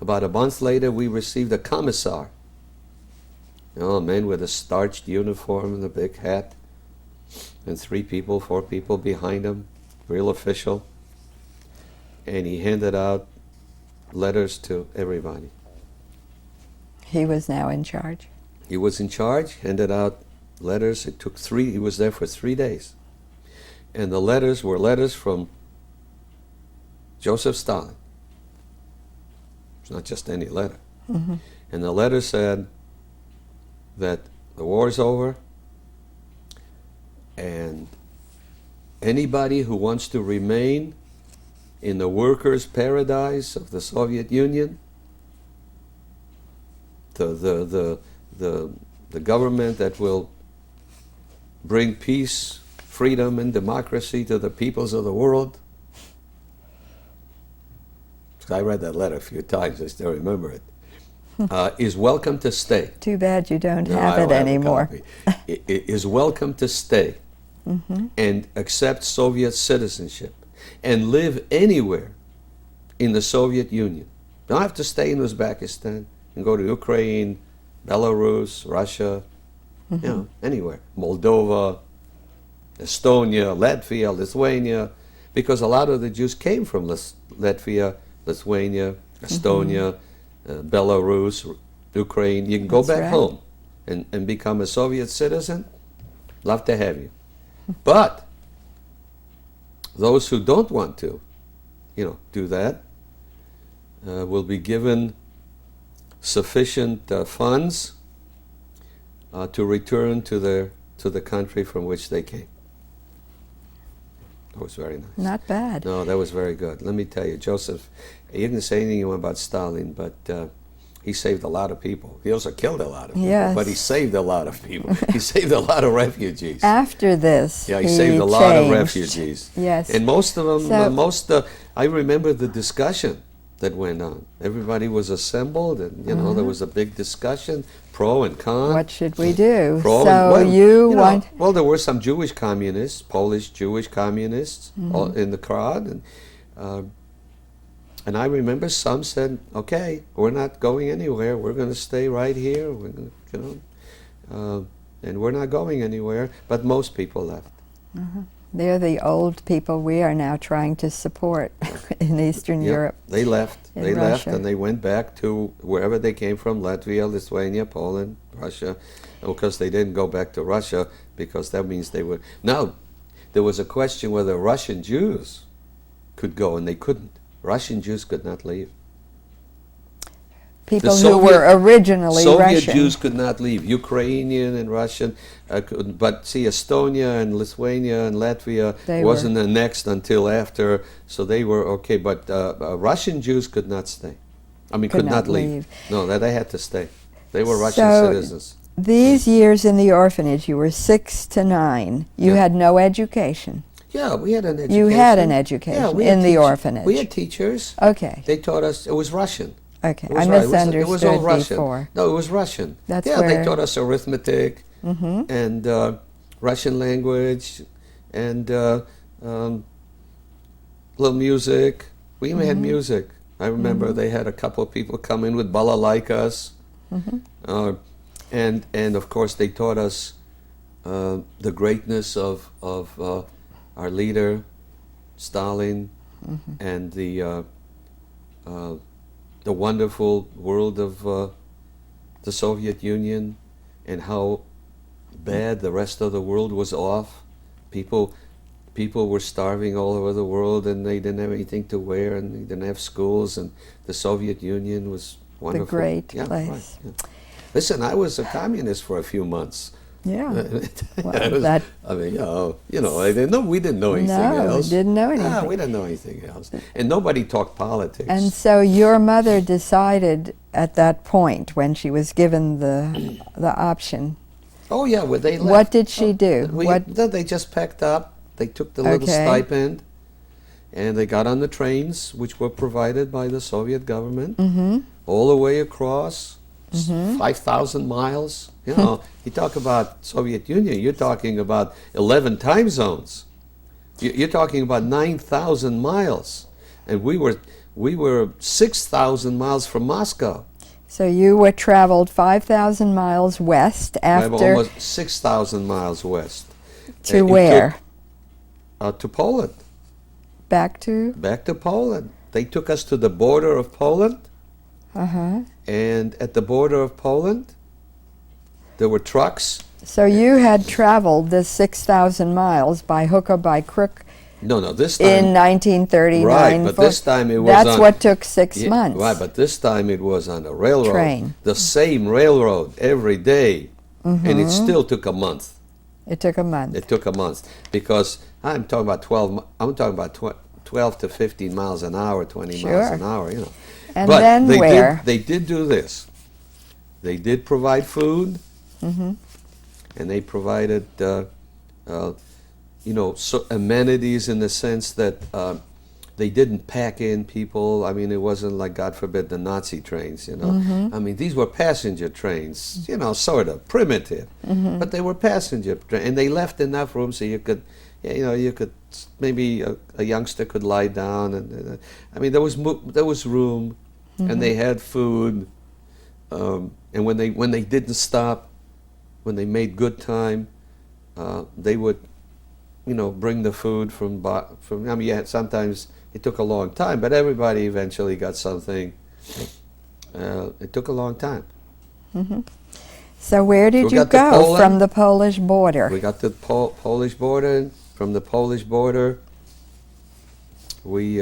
About a month later, we received a commissar. A man with a starched uniform and a big hat, and 4 people behind him, real official. And he handed out letters to everybody. He was now in charge. He was in charge, handed out letters. It took he was there for 3 days. And the letters were letters from Joseph Stalin. It's not just any letter. Mm-hmm. And the letter said that the war's over, and anybody who wants to remain in the workers' paradise of the Soviet Union, the government that will bring peace, freedom, and democracy to the peoples of the world. I read that letter a few times, I still remember it. Is welcome to stay. Too bad you don't No, have I it don't have a anymore. copy. Is welcome to stay and accept Soviet citizenship and live anywhere in the Soviet Union. Don't have to stay in Uzbekistan and go to Ukraine, Belarus, Russia, you know, anywhere. Moldova, Estonia, Latvia, Lithuania, because a lot of the Jews came from Latvia, Lithuania, Estonia, Belarus, Ukraine. You can go That's back right. home and become a Soviet citizen. Love to have you. But those who don't want to, do that, will be given sufficient funds to return to the country from which they came. That was very nice. Not bad. No, that was very good. Let me tell you, Joseph, he didn't say anything about Stalin, but he saved a lot of people. He also killed a lot of people, Yes. but he saved a lot of people. He saved a lot of refugees. After this, Yeah, he saved a lot of changed. refugees. Yes. And most of them, So- I remember the discussion that went on. Everybody was assembled, and there was a big discussion, pro and con. What should we do? Pro So and, well, you know, want... Well, there were some Jewish communists, Polish Jewish communists, all in the crowd, and I remember some said, "Okay, we're not going anywhere. We're going to stay right here. We're going to, and we're not going anywhere." But most people left. They're the old people we are now trying to support in Eastern Yeah, Europe. they left. in They left, Russia. and they went back to wherever they came from: Latvia, Lithuania, Poland, Russia. Of course, they didn't go back to Russia because that means they would. Now, there was a question whether Russian Jews could go, and they couldn't. Russian Jews could not leave. People The who Soviet- were originally Soviet Russian. Jews could not leave. Ukrainian and Russian, but see, Estonia and Lithuania and Latvia They wasn't annexed until after, so they were okay. But Russian Jews could not stay. I mean, could not leave. No, they had to stay. They were Russian So, citizens. These years in the orphanage, you were 6 to 9. You Yeah. had no education. Yeah, we had an education. You had an education Yeah, we had in the teach- orphanage. We had teachers. Okay. They taught us. It was Russian. Okay. It was I right. misunderstood It was all Russian. before. No, it was Russian. That's yeah, they where- taught us arithmetic and Russian language and little music. We even had music. I remember they had a couple of people come in with balalaikas. And of course they taught us the greatness of our leader, Stalin, and the wonderful world of the Soviet Union, and how bad the rest of the world was off. People were starving all over the world, and they didn't have anything to wear, and they didn't have schools, and the Soviet Union was wonderful. great Yeah, place. right, yeah. Listen, I was a communist for a few months. Yeah. Well, I was- that- I mean, we didn't know anything No, else. we didn't know anything. Ah, we didn't know anything else, and nobody talked politics. And so your mother decided at that point, when she was given the option, oh yeah, well, they left. what did she do? They just packed up. They took the little Okay. stipend, and they got on the trains, which were provided by the Soviet government, all the way across 5,000 miles. You talk about Soviet Union, you're talking about 11 time zones. You're talking about 9,000 miles, and we were 6,000 miles from Moscow. So you were traveled 5,000 miles west after Almost 6,000 miles west. to It where? took, to Poland. Back to? Back to Poland. they took us to the border of Poland, Uh-huh. and at the border of Poland, there were trucks. So you had traveled this 6,000 miles by hook or by crook No, this time. in 1939. Right, but this time it was That's on, what took 6 yeah, months. Right, but this time it was on a railroad. Train. The same railroad every day. Mm-hmm. And it still took a month. It took a month. It took a month because I'm talking about 12 to 15 miles an hour, 20 miles an hour, you know. And but then where? They did do this. They did provide food, Mm-hmm. and they provided, amenities in the sense that they didn't pack in people. I mean, it wasn't like, God forbid, the Nazi trains, you know. Mm-hmm. I mean, these were passenger trains, you know, sort of primitive, Mm-hmm. but they were passenger trains, and they left enough room so you could, maybe a youngster could lie down, and I mean, there was room, Mm-hmm. and they had food, and when they didn't stop, when they made good time, they would, bring the food from. I mean, sometimes it took a long time, but everybody eventually got something. It took a long time. Mm-hmm. So where did we you got to go Poland. from the Polish border? We got to the Polish border. From the Polish border, we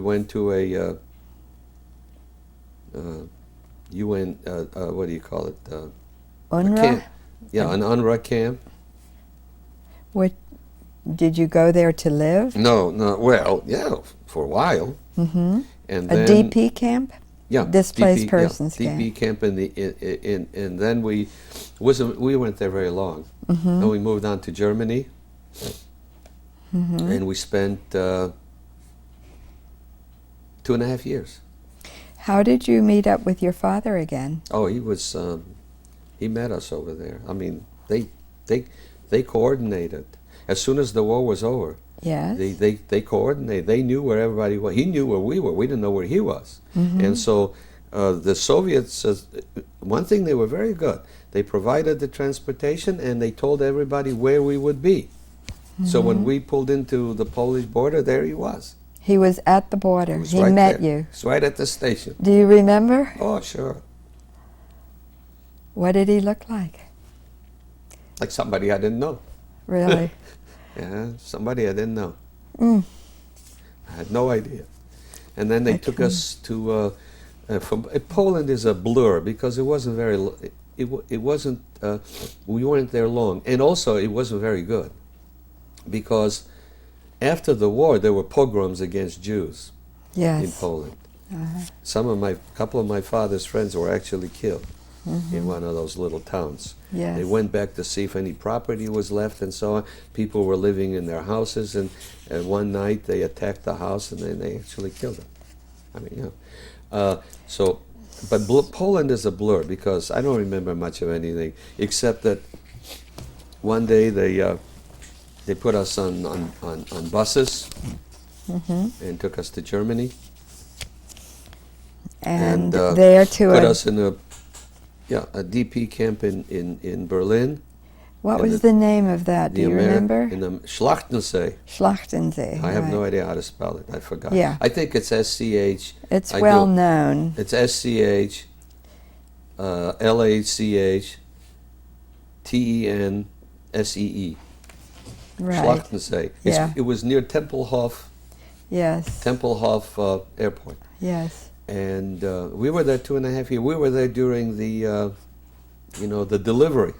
went to a UN. What do you call it? A UNRWA? camp. Yeah, an UNRWA camp. What, did you go there to live? No. Well, yeah, for a while. Mm-hmm. And A then, DP camp? Yeah, Displaced DP, persons DP camp. and then we weren't there very long. Mm-hmm. And we moved on to Germany, Mm-hmm. and we spent 2.5 years. How did you meet up with your father again? Oh, he was he met us over there. I mean, they coordinated as soon as the war was over. Yes. They coordinated. They knew where everybody was. He knew where we were. We didn't know where he was. Mm-hmm. And so the Soviets, one thing they were very good. They provided the transportation, and they told everybody where we would be. Mm-hmm. So when we pulled into the Polish border, there he was. He was at the border. He was He right met there. you. He was right at the station. Do you remember? Oh, sure. What did he look like? Like somebody I didn't know. Really? Yeah, somebody I didn't know. Mm. I had no idea. And then they took us to Poland is a blur because it wasn't very. It wasn't. We weren't there long, and also it wasn't very good, because after the war there were pogroms against Jews Yes. in Poland. Uh-huh. Couple of my father's friends were actually killed in one of those little towns. Yes. They went back to see if any property was left and so on. People were living in their houses, and one night they attacked the house, and then they actually killed them. I mean, but Poland is a blur because I don't remember much of anything except that one day they put us on buses and took us to Germany. And And, there to Put a, us in a DP camp in Berlin. what in was the name of that? Do you remember? In the Schlachtensee. Schlachtensee. I have right. no idea how to spell it. I forgot. Yeah. I think it's SCH. It's I well do. known. It's SCH, LACH, TENSEE. Right. Schlachtensee. Yeah. It was near Tempelhof Yes. Airport. Yes. And we were there 2.5 years. We were there during the delivery.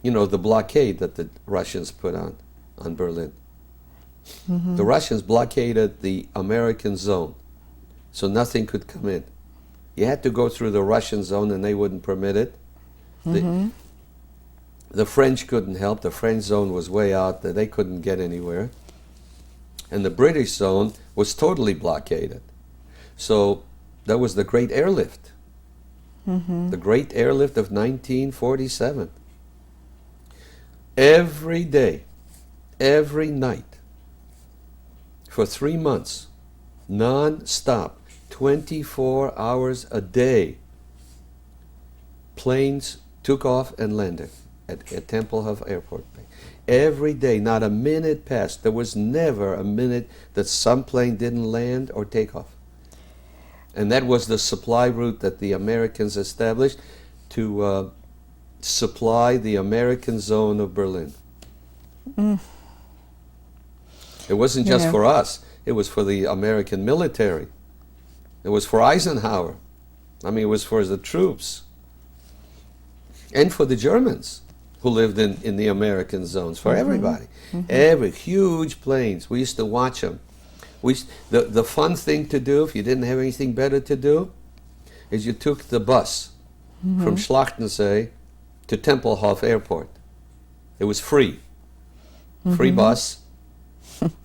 The blockade that the Russians put on Berlin. Mm-hmm. The Russians blockaded the American zone, so nothing could come in. You had to go through the Russian zone, and they wouldn't permit it. Mm-hmm. The French couldn't help. The French zone was way out there. They couldn't get anywhere. And the British zone was totally blockaded. So that was the Great Airlift. Mm-hmm. The Great Airlift of 1947. Every day, every night, for 3 months, non-stop, 24 hours a day, planes took off and landed at Tempelhof Airport. Every day, not a minute passed. There was never a minute that some plane didn't land or take off. And that was the supply route that the Americans established to supply the American zone of Berlin. Mm. It wasn't just for us. It was for the American military. It was for Eisenhower. I mean, it was for the troops. And for the Germans who lived in the American zones, for everybody. Every huge planes. We used to watch them. The fun thing to do, if you didn't have anything better to do, is you took the bus from Schlachtensee to Tempelhof Airport. It was free. Free bus.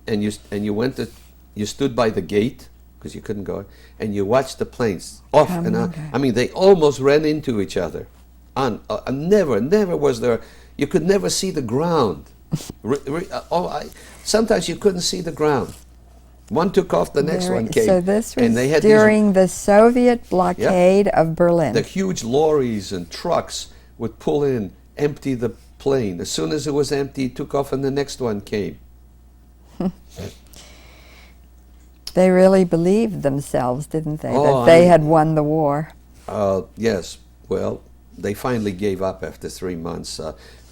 And you went to, you stood by the gate, because you couldn't go, and you watched the planes off and on. I mean, they almost ran into each other. Never was there, you could never see the ground. Sometimes you couldn't see the ground. One took off, the next one came. So this was and they had during the Soviet blockade of Berlin. The huge lorries and trucks would pull in, empty the plane. As soon as it was empty, it took off and the next one came. They really believed themselves, didn't they, Oh, that they had won the war? Yes. Well, they finally gave up after 3 months.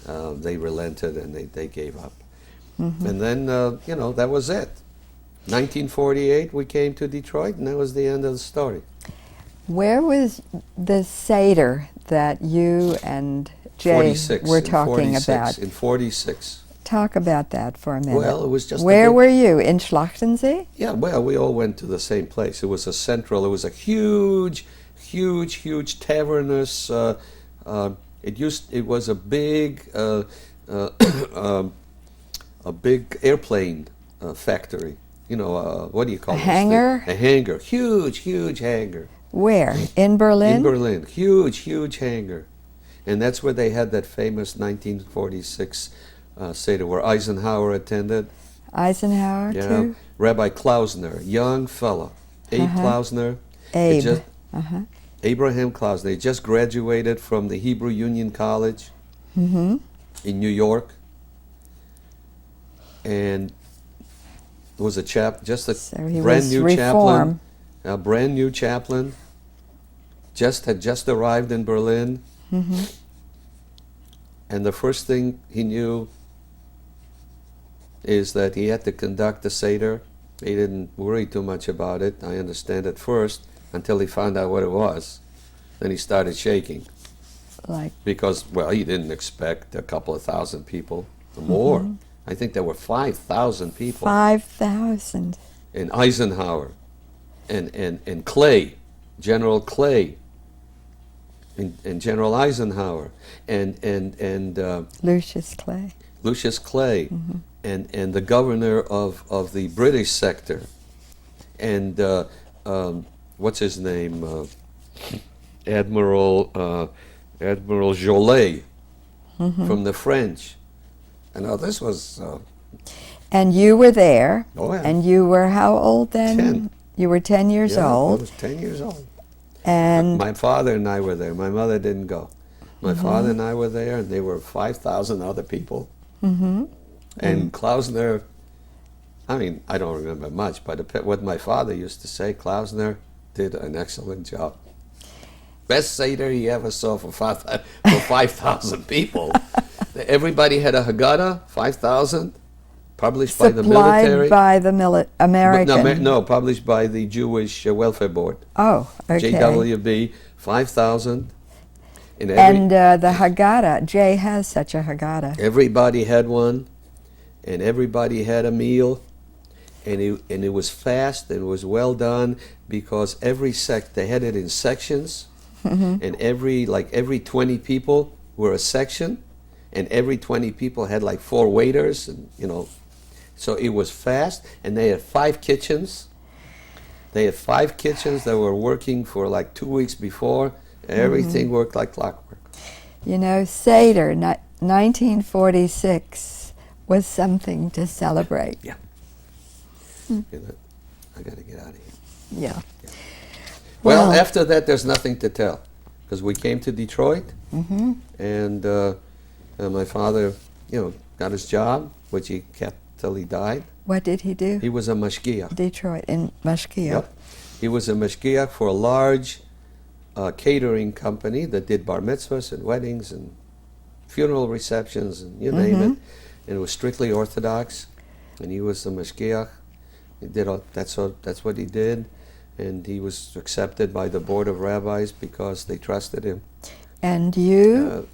They relented and they gave up. And then, that was it. 1948, we came to Detroit, and that was the end of the story. Where was the Seder that you and Jay were talking about? In 46. Talk about that for a minute. Well, it was just Where were you? In Schlachtensee? Yeah, well, we all went to the same place. It was a huge tavernous, it was a big airplane factory. What do you call it? A hangar? A hangar. Huge hangar. Where? In Berlin? In Berlin. Huge hangar. And that's where they had that famous 1946 Seder where Eisenhower attended. Eisenhower, too? Rabbi Klausner, young fella. Abe Klausner. Abraham Klausner. He just graduated from the Hebrew Union College in New York. And was a brand new chaplain. A brand new chaplain. Had just arrived in Berlin. And the first thing he knew is that he had to conduct the Seder. He didn't worry too much about it, I understand at first, until he found out what it was. Then he started shaking. Because, he didn't expect a couple of thousand people or more. I think there were 5,000 people. 5,000. And Eisenhower and Clay, General Clay, and General Eisenhower, and Lucius Clay. Lucius Clay, and the governor of the British sector, and what's his name, Admiral Jolet from the French. And this was. And you were there. Oh, yeah. And you were how old then? 10. You were 10 years old. I was 10 years old. And my father and I were there. My mother didn't go. My father and I were there, and there were 5,000 other people. And Klausner, I don't remember much, but what my father used to say, Klausner did an excellent job. Best Seder he ever saw for 5,000 people. Everybody had a Haggadah, 5,000, published by the military. Supplied by the American. No, published by the Jewish Welfare Board. Oh, okay. JWB, 5,000. And the Haggadah, Jay has such a Haggadah. Everybody had one, and everybody had a meal, and it was fast, and it was well done, because every sect, they had it in sections, and every 20 people were a section, and every 20 people had 4 waiters, and so it was fast, and they had 5 kitchens. They had 5 kitchens that were working for 2 weeks before. Everything worked like clockwork. Seder, 1946, was something to celebrate. Yeah. I got to get out of here. Yeah. Well, after that, there's nothing to tell, because we came to Detroit, and My father, got his job, which he kept till he died. What did he do? He was a mashgiach. Detroit, in Mashgiach. Yep. He was a mashgiach for a large catering company that did bar mitzvahs and weddings and funeral receptions and you name it. And it was strictly Orthodox. And he was the mashgiach. He did that's what he did. And he was accepted by the board of rabbis because they trusted him. And you?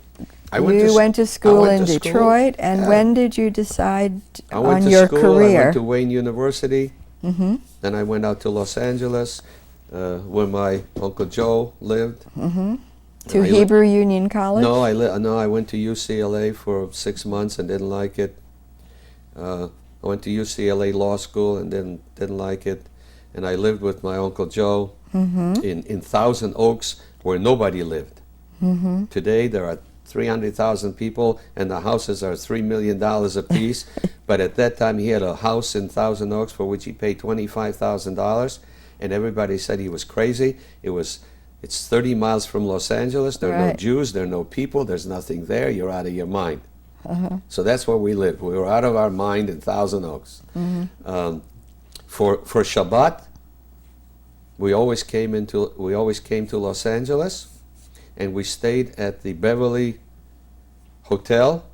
Went to school in Detroit, and yeah. when did you decide I went on to your school, career? I went to Wayne University. Then I went out to Los Angeles, where my Uncle Joe lived. To Hebrew Union College? No, I went to UCLA for 6 months and didn't like it. I went to UCLA Law School and didn't like it. And I lived with my Uncle Joe in Thousand Oaks, where nobody lived. Today there are 300,000 people, and the houses are $3 million a piece. But at that time, he had a house in Thousand Oaks for which he paid $25,000, and everybody said he was crazy. It's 30 miles from Los Angeles. There are no Jews. There are no people. There's nothing there. You're out of your mind. So that's where we lived. We were out of our mind in Thousand Oaks. For Shabbat, we always came to Los Angeles. And we stayed at the Beverly Hotel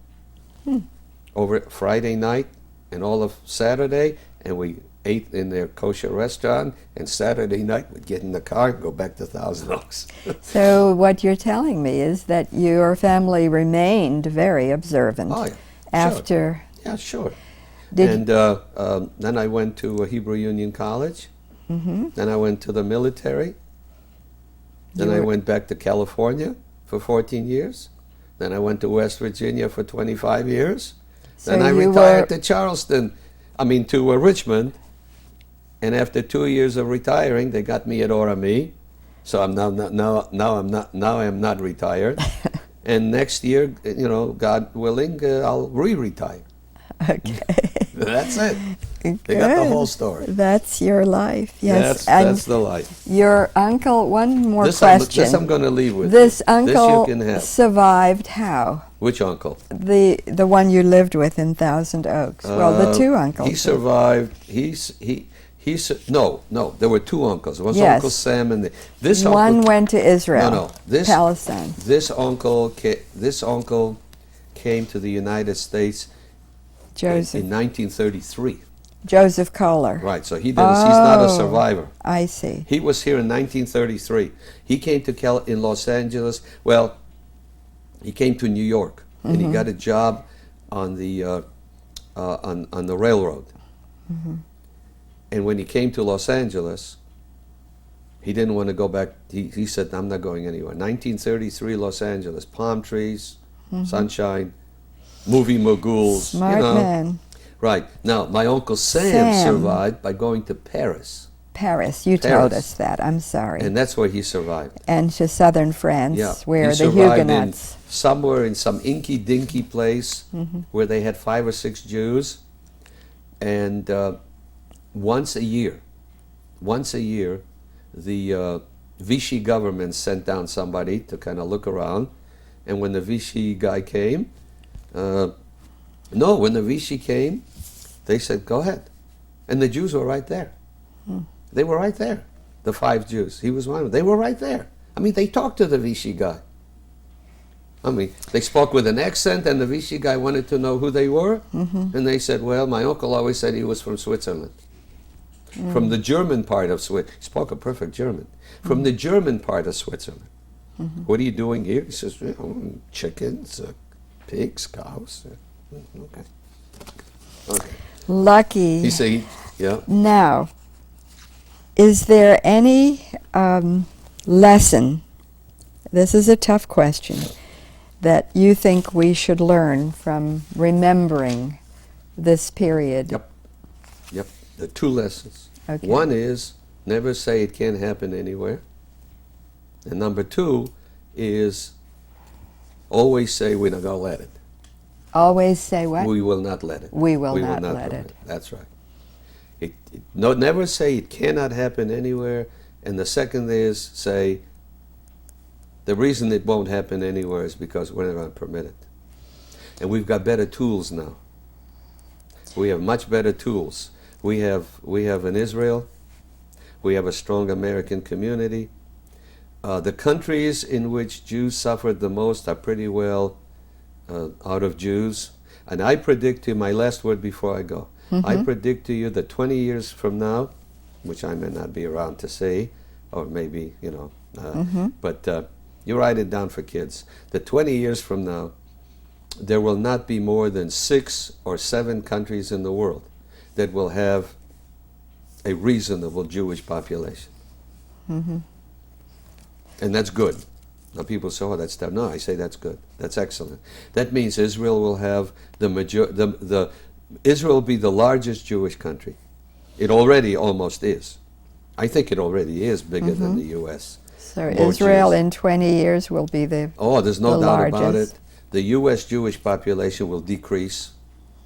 over Friday night and all of Saturday, and we ate in their kosher restaurant, and Saturday night we'd get in the car and go back to Thousand Oaks. So what you're telling me is that your family remained very observant after... Sure. Yeah, sure. Then I went to Hebrew Union College. Then I went to the military. Then I went back to California for 14 years. Then I went to West Virginia for 25 years. So then I retired to Richmond. And after 2 years of retiring, they got me at Orphanage. So I'm now I'm not retired. And next year, God willing, I'll re-retire. Okay. That's it. They got the whole story. That's your life. Yes. That's the life. Your uncle, one more question. This I'm going to leave with. This uncle you can have. survived how? Which uncle? The one you lived with in Thousand Oaks. Well, the two uncles. He survived. No. There were two uncles. It was Uncle Sam and this uncle. One went to Israel. No. Palestine. This uncle came to the United States Joseph. in 1933. Joseph Koller. Right, so he's not a survivor. I see. He was here in 1933. He came to in Los Angeles. Well, he came to New York, and he got a job on the railroad. And when he came to Los Angeles, he didn't want to go back. He said, "I'm not going anywhere." 1933, Los Angeles, palm trees, sunshine, movie moguls. Smart man. Right. Now, my Uncle Sam survived by going to Paris. Paris. You told us that. I'm sorry. And that's where he survived. And to southern France, where he the Huguenots. Somewhere in some inky-dinky place where they had 5 or 6 Jews. And once a year, the Vichy government sent down somebody to kind of look around. And when the Vichy guy came, when the Vichy came, they said, "Go ahead." And the Jews were right there. They were right there. The 5 Jews. He was one of them. They were right there. I mean, they talked to the Vichy guy. I mean, they spoke with an accent, and the Vichy guy wanted to know who they were. And they said, "Well, my uncle always said he was from Switzerland. From the German part of Switzerland." He spoke a perfect German. From the German part of Switzerland. "What are you doing here?" He says, "Chickens, pigs, cows." Okay. Lucky. He said, yeah. Now, is there any lesson, this is a tough question, that you think we should learn from remembering this period? Yep. The 2 lessons. Okay. One is, never say it can't happen anywhere. And number 2 is, always say we're not going to let it. Always say what? We will not let it. We will not let it. That's right. Never say it cannot happen anywhere. And the second is, say, the reason it won't happen anywhere is because we're not going to permit it. And we've got better tools now. We have much better tools. We have in Israel, we have a strong American community. The countries in which Jews suffered the most are pretty well out of Jews. And I predict to you, my last word before I go, I predict to you that 20 years from now, which I may not be around to say, or maybe, but you write it down for kids, that 20 years from now, there will not be more than 6 or 7 countries in the world that will have a reasonable Jewish population. And that's good. Now people say, oh, that's tough. No, I say that's good. That's excellent. That means Israel will have Israel will be the largest Jewish country. It already almost is. I think it already is bigger than the U.S. So Israel in 20 years will be the there's no doubt largest. about it. The U.S. Jewish population will decrease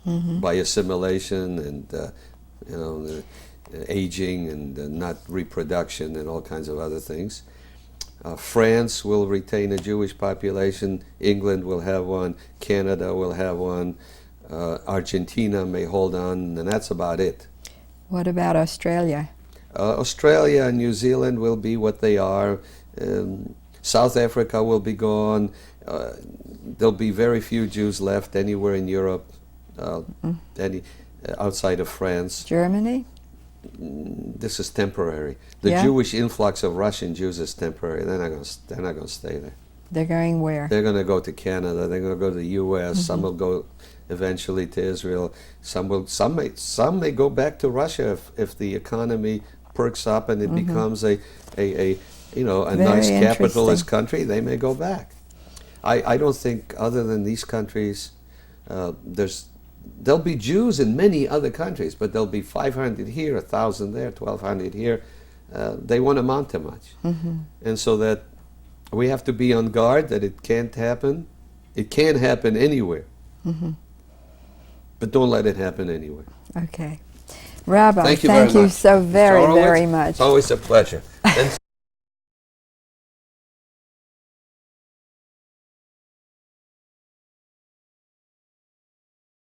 by assimilation and aging and not reproduction and all kinds of other things. France will retain a Jewish population. England will have one. Canada will have one. Argentina may hold on, and that's about it. What about Australia? Australia and New Zealand will be what they are. South Africa will be gone. There'll be very few Jews left anywhere in Europe, outside of France. Germany? This is temporary. The Jewish influx of Russian Jews is temporary. They're not going to stay there. They're going where? They're going to go to Canada. They're going to go to the U.S. Some will go eventually to Israel. Some may go back to Russia if the economy perks up and it becomes a nice capitalist country. They may go back. I don't think, other than these countries, there'll be Jews in many other countries, but there'll be 500 here, 1,000 there, 1,200 here. They won't amount to much. And so that we have to be on guard that it can't happen. It can happen anywhere. But don't let it happen anywhere. Okay. Rabbi, thank you so very, very much. It's always a pleasure.